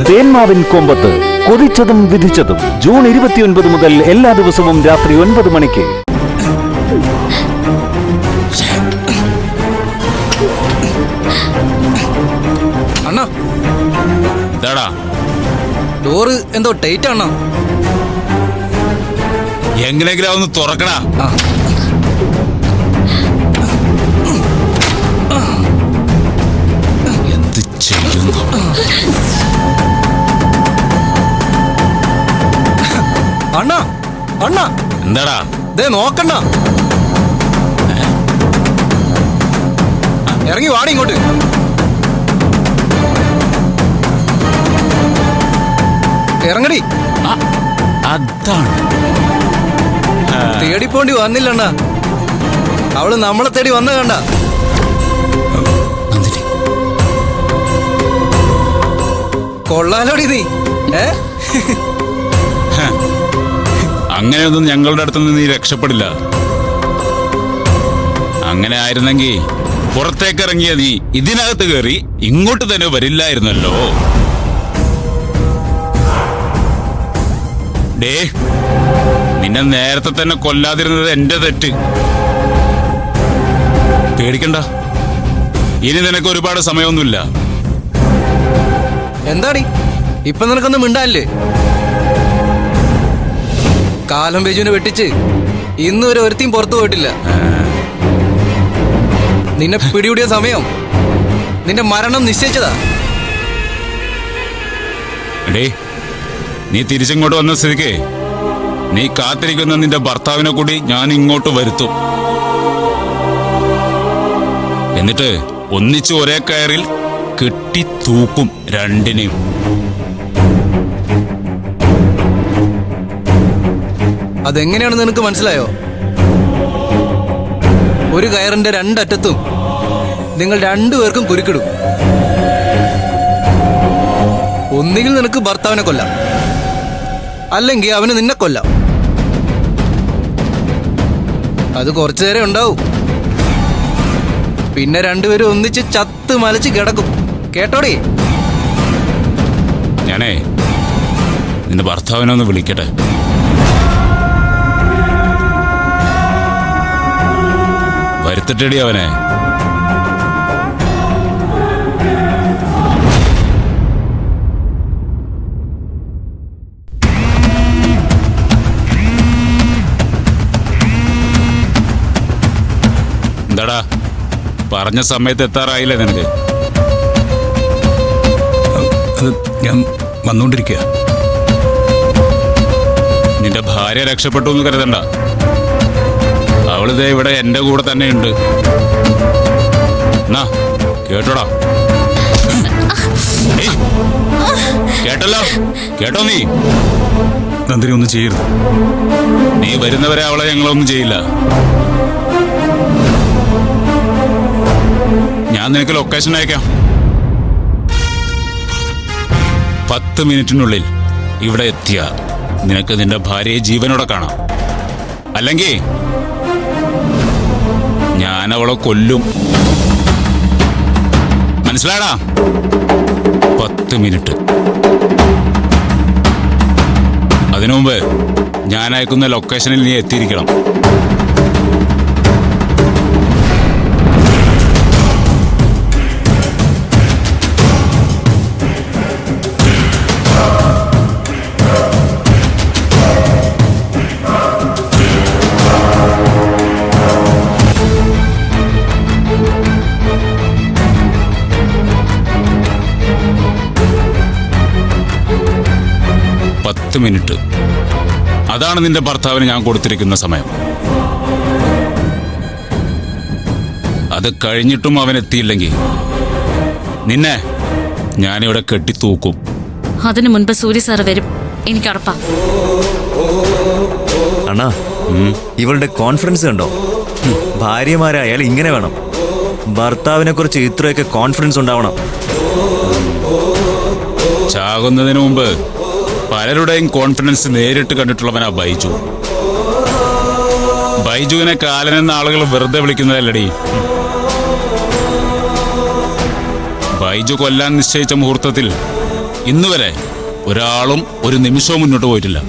തേന്മാവിൻ കൊമ്പത്ത് കൊതിച്ചതും വിധിച്ചതും June 29 മുതൽ എല്ലാ ദിവസവും രാത്രി 9 മണിക്ക്. അണ്ണാ ഡോറ് എന്തോ ടൈറ്റ് ആണോ? എങ്ങനെയെങ്കിലും ഒന്ന് തുറക്കടാ. എന്ത് ചെയ്യുന്നു? അണ്ണാ അണ്ണാ എന്താടാ? ദേ നോക്കണ്ണ, ഇറങ്ങി വാടി ഇങ്ങോട്ട്. ഇറങ്ങടി. അതാണ് തേടിപ്പോണ്ടി വന്നില്ലണ്ണ, അവള് നമ്മളെ തേടി വന്ന കണ്ട. കൊള്ളാലോടി നീ. അങ്ങനെയൊന്നും ഞങ്ങളുടെ അടുത്തുനിന്ന് നീ രക്ഷപ്പെടില്ല. അങ്ങനെ ആയിരുന്നെങ്കിൽ പുറത്തേക്ക് ഇറങ്ങിയ നീ ഇതിനകത്ത് കയറി ഇങ്ങോട്ട് തന്നെ വരില്ലായിരുന്നല്ലോ. ഡേ, നിന്നെ നേരത്തെ തന്നെ കൊല്ലാതിരുന്നത് എന്റെ തെറ്റ്. പേടിക്കണ്ട, ഇനി നിനക്ക് ഒരുപാട് സമയമൊന്നുമില്ല. എന്താടി ഇപ്പൊ നിനക്കൊന്നും മിണ്ടാല്ലേ? കാലം ബേജുവിനെ വെട്ടിച്ച് ഇന്ന് വരെ ഒരുത്തിയും പുറത്തു പോയിട്ടില്ല. നിന്നെ പിടികൂടിയ സമയം നിന്റെ മരണം നിശ്ചയിച്ചതാ. ഡേ, നീ തിരിച്ചിങ്ങോട്ട് വന്ന സ്ഥിതിക്ക് നീ കാത്തിരിക്കുന്ന നിന്റെ ഭർത്താവിനെ കൂടി ഞാൻ ഇങ്ങോട്ട് വരുത്തും. എന്നിട്ട് ഒന്നിച്ച് ഒരേ കയറിൽ കെട്ടി തൂക്കും രണ്ടിനെയും. അതെങ്ങനെയാണെന്ന് നിനക്ക് മനസ്സിലായോ? ഒരു കയറിന്റെ രണ്ടറ്റത്തും നിങ്ങൾ രണ്ടുപേർക്കും കുരുക്കിടും. ഒന്നുകിൽ നിനക്ക് ഭർത്താവിനെ കൊല്ലാം, അല്ലെങ്കിൽ അവന് നിന്നെ കൊല്ലാം. അത് കുറച്ചു നേരം ഉണ്ടാവും, പിന്നെ രണ്ടുപേരും ഒന്നിച്ച് ചത്ത് മലച്ച് കിടക്കും. കേട്ടോടി? ഞാനേ നിന്റെ ഭർത്താവിനെ ഒന്ന് വിളിക്കട്ടെ. വരുത്തിട്ടടി അവനെ. എന്താടാ, പറഞ്ഞ സമയത്ത് എത്താറായില്ലേ നിനക്ക്? ഞാൻ വന്നുകൊണ്ടിരിക്കുക. നിന്റെ ഭാര്യ രക്ഷപ്പെട്ടു എന്ന് കരുതണ്ട. അവളിതേ ഇവിടെ എന്റെ കൂടെ തന്നെ ഉണ്ട്. എന്നാ കേട്ടോടാ. കേട്ടല്ലോ, കേട്ടോ? നീ നന്ദിനി ഒന്നും ചെയ്യരുത്. നീ വരുന്നവരെ അവളെ ഞങ്ങളൊന്നും ചെയ്യില്ല. ഞാൻ നിനക്ക് ലൊക്കേഷൻ അയക്കാം. 10 മിനിറ്റിനുള്ളിൽ ഇവിടെ എത്തിയ നിനക്ക് നിന്റെ ഭാര്യയെ ജീവനോടെ കാണാം. അല്ലെങ്കിൽ ഞാൻ അവളെ കൊല്ലും. മനസ്സിലാടാ? 10 മിനിറ്റ്. അതിനു മുമ്പ് ഞാൻ അയക്കുന്ന ലൊക്കേഷനിൽ നീ എത്തിയിരിക്കണം. മിനിറ്റ്, അതാണ് നിന്റെ ഭർത്താവിന് ഞാൻ കൊടുത്തിരിക്കുന്ന സമയം. അത് കഴിഞ്ഞിട്ടും അവൻ എത്തിയില്ലെങ്കിൽ നിന്നെ ഞാനിവിടെ കെട്ടിത്തൂക്കും. അതിനു മുൻപ് സൂര്യ സാറ് വരും, എനിക്ക് ഉറപ്പാ. അണ്ണാ, ഇവളുടെ കോൺഫിഡൻസ് കണ്ടോ? ഭാര്യമാരായാൽ ഇങ്ങനെ വേണം. ഭർത്താവിനെ കുറിച്ച് ഇത്രയൊക്കെ കോൺഫിഡൻസ് ഉണ്ടാവണം. ചാകുന്നതിന് മുമ്പ് പലരുടെയും കോൺഫിഡൻസ് നേരിട്ട് കണ്ടിട്ടുള്ളവനാ ബൈജു. ബൈജുവിനെ കാലനെന്ന ആളുകൾ വെറുതെ വിളിക്കുന്നതല്ലടി. ബൈജു കൊല്ലാൻ നിശ്ചയിച്ച മുഹൂർത്തത്തിൽ ഇന്നുവരെ ഒരാളും ഒരു നിമിഷവും മുന്നോട്ട് പോയിട്ടില്ല.